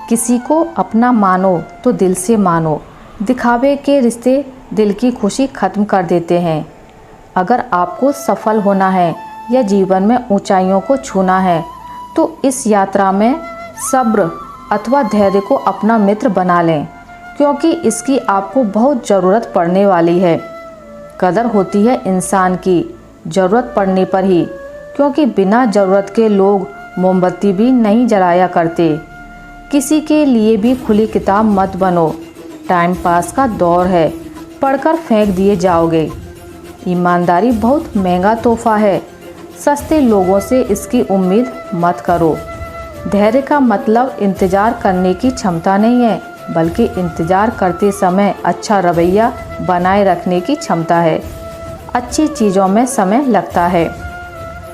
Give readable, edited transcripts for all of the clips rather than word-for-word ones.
किसी को अपना मानो तो दिल से मानो। दिखावे के रिश्ते दिल की खुशी ख़त्म कर देते हैं। अगर आपको सफल होना है या जीवन में ऊंचाइयों को छूना है तो इस यात्रा में सब्र अथवा धैर्य को अपना मित्र बना लें, क्योंकि इसकी आपको बहुत ज़रूरत पड़ने वाली है। कदर होती है इंसान की ज़रूरत पड़ने पर ही, क्योंकि बिना ज़रूरत के लोग मोमबत्ती भी नहीं जलाया करते। किसी के लिए भी खुली किताब मत बनो। टाइम पास का दौर है, पढ़कर फेंक दिए जाओगे। ईमानदारी बहुत महंगा तोहफा है, सस्ते लोगों से इसकी उम्मीद मत करो। धैर्य का मतलब इंतज़ार करने की क्षमता नहीं है, बल्कि इंतज़ार करते समय अच्छा रवैया बनाए रखने की क्षमता है। अच्छी चीज़ों में समय लगता है।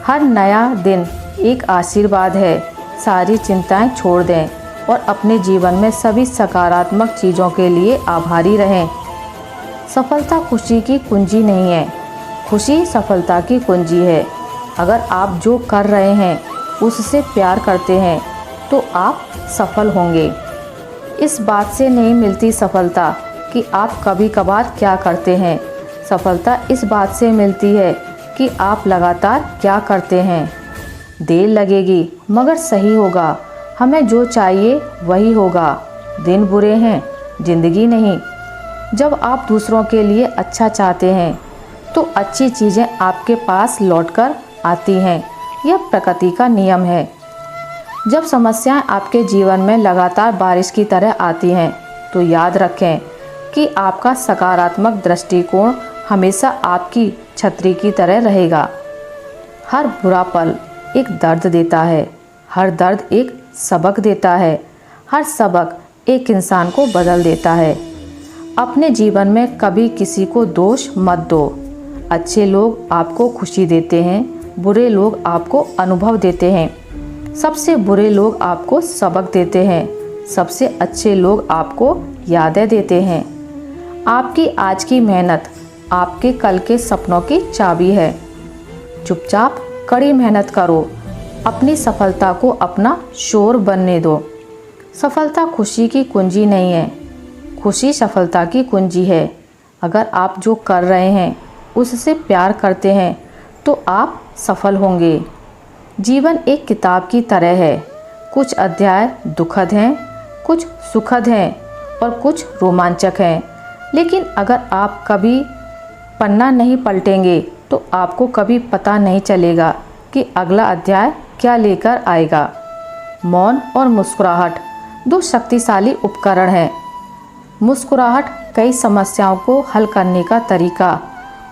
हर नया दिन एक आशीर्वाद है। सारी चिंताएं छोड़ दें और अपने जीवन में सभी सकारात्मक चीज़ों के लिए आभारी रहें। सफलता खुशी की कुंजी नहीं है, खुशी सफलता की कुंजी है। अगर आप जो कर रहे हैं उससे प्यार करते हैं तो आप सफल होंगे। इस बात से नहीं मिलती सफलता कि आप कभी कभार क्या करते हैं। सफलता इस बात से मिलती है कि आप लगातार क्या करते हैं। देर लगेगी मगर सही होगा। हमें जो चाहिए वही होगा। दिन बुरे हैं, जिंदगी नहीं। जब आप दूसरों के लिए अच्छा चाहते हैं तो अच्छी चीज़ें आपके पास लौटकर आती हैं। यह प्रकृति का नियम है। जब समस्याएं आपके जीवन में लगातार बारिश की तरह आती हैं तो याद रखें कि आपका सकारात्मक दृष्टिकोण हमेशा आपकी छतरी की तरह रहेगा। हर बुरा पल एक दर्द देता है, हर दर्द एक सबक देता है, हर सबक एक इंसान को बदल देता है। अपने जीवन में कभी किसी को दोष मत दो। अच्छे लोग आपको खुशी देते हैं, बुरे लोग आपको अनुभव देते हैं। सबसे बुरे लोग आपको सबक देते हैं, सबसे अच्छे लोग आपको यादें देते हैं। आपकी आज की मेहनत आपके कल के सपनों की चाबी है। चुपचाप कड़ी मेहनत करो, अपनी सफलता को अपना शोर बनने दो। सफलता खुशी की कुंजी नहीं है, खुशी सफलता की कुंजी है। अगर आप जो कर रहे हैं उससे प्यार करते हैं तो आप सफल होंगे। जीवन एक किताब की तरह है। कुछ अध्याय दुखद हैं, कुछ सुखद हैं और कुछ रोमांचक हैं। लेकिन अगर आप कभी पन्ना नहीं पलटेंगे तो आपको कभी पता नहीं चलेगा कि अगला अध्याय क्या लेकर आएगा। मौन और मुस्कुराहट दो शक्तिशाली उपकरण हैं। मुस्कुराहट कई समस्याओं को हल करने का तरीका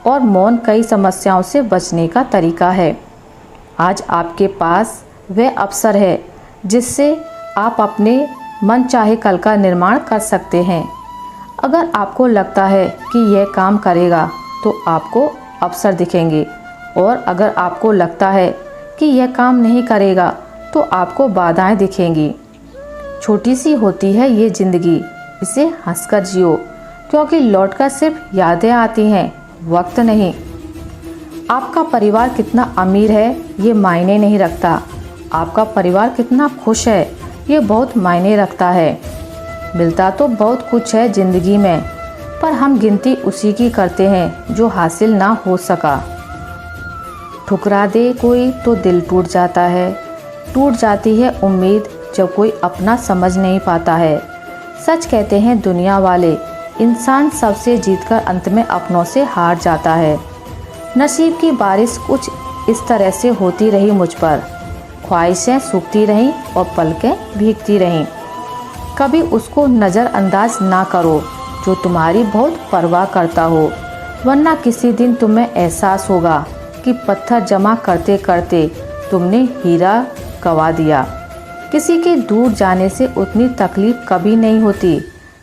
और मौन कई समस्याओं से बचने का तरीका है। आज आपके पास वह अवसर है जिससे आप अपने मन चाहे कल का निर्माण कर सकते हैं। अगर आपको लगता है कि यह काम करेगा तो आपको अवसर दिखेंगे, और अगर आपको लगता है कि यह काम नहीं करेगा तो आपको बाधाएं दिखेंगी। छोटी सी होती है ये ज़िंदगी, इसे हंसकर जियो, क्योंकि लौटकर सिर्फ यादें आती हैं, वक्त नहीं। आपका परिवार कितना अमीर है ये मायने नहीं रखता, आपका परिवार कितना खुश है ये बहुत मायने रखता है। मिलता तो बहुत कुछ है ज़िंदगी में, पर हम गिनती उसी की करते हैं जो हासिल ना हो सका। ठुकरा दे कोई तो दिल टूट जाता है, टूट जाती है उम्मीद जब कोई अपना समझ नहीं पाता है। सच कहते हैं दुनिया वाले, इंसान सबसे जीतकर अंत में अपनों से हार जाता है। नसीब की बारिश कुछ इस तरह से होती रही मुझ पर। ख्वाहिशें सूखती रहीं और पलकें भीगती रहीं। कभी उसको नज़रअंदाज ना करो जो तुम्हारी बहुत परवाह करता हो, वरना किसी दिन तुम्हें एहसास होगा कि पत्थर जमा करते करते तुमने हीरा गंवा दिया। किसी के दूर जाने से उतनी तकलीफ़ कभी नहीं होती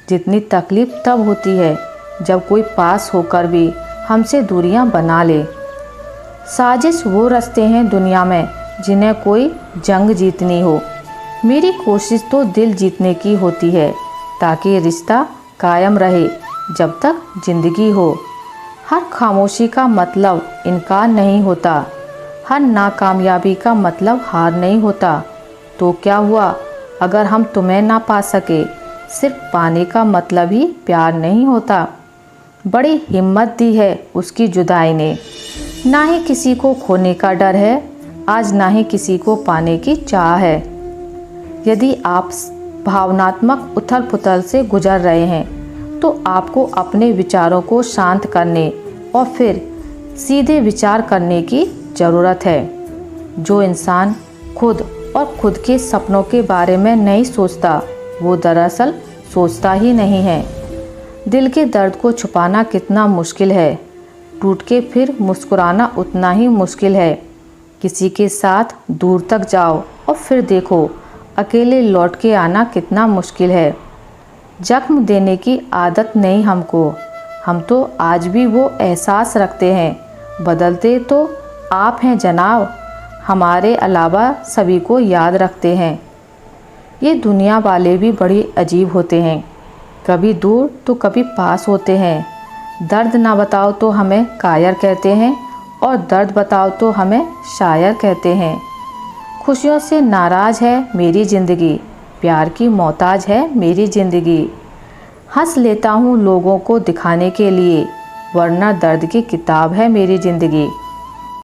जितनी तकलीफ़ तब होती है जब कोई पास होकर भी हमसे दूरियां बना ले। साजिश वो रास्ते हैं दुनिया में जिन्हें कोई जंग जीतनी हो। मेरी कोशिश तो दिल जीतने की होती है ताकि रिश्ता कायम रहे जब तक जिंदगी हो। हर खामोशी का मतलब इनकार नहीं होता, हर नाकामयाबी का मतलब हार नहीं होता। तो क्या हुआ अगर हम तुम्हें ना पा सके, सिर्फ पाने का मतलब ही प्यार नहीं होता। बड़ी हिम्मत दी है उसकी जुदाई ने, ना ही किसी को खोने का डर है आज, ना ही किसी को पाने की चाह है। यदि आप भावनात्मक उथल पुथल से गुजर रहे हैं तो आपको अपने विचारों को शांत करने और फिर सीधे विचार करने की ज़रूरत है। जो इंसान खुद और खुद के सपनों के बारे में नहीं सोचता, वो दरअसल सोचता ही नहीं है। दिल के दर्द को छुपाना कितना मुश्किल है, टूट के फिर मुस्कुराना उतना ही मुश्किल है। किसी के साथ दूर तक जाओ और फिर देखो अकेले लौट के आना कितना मुश्किल है। जख्म देने की आदत नहीं हमको, हम तो आज भी वो एहसास रखते हैं। बदलते तो आप हैं जनाब, हमारे अलावा सभी को याद रखते हैं। ये दुनिया वाले भी बड़ी अजीब होते हैं, कभी दूर तो कभी पास होते हैं। दर्द ना बताओ तो हमें कायर कहते हैं और दर्द बताओ तो हमें शायर कहते हैं। खुशियों से नाराज़ है मेरी ज़िंदगी, प्यार की मोहताज है मेरी ज़िंदगी। हंस लेता हूँ लोगों को दिखाने के लिए, वरना दर्द की किताब है मेरी ज़िंदगी।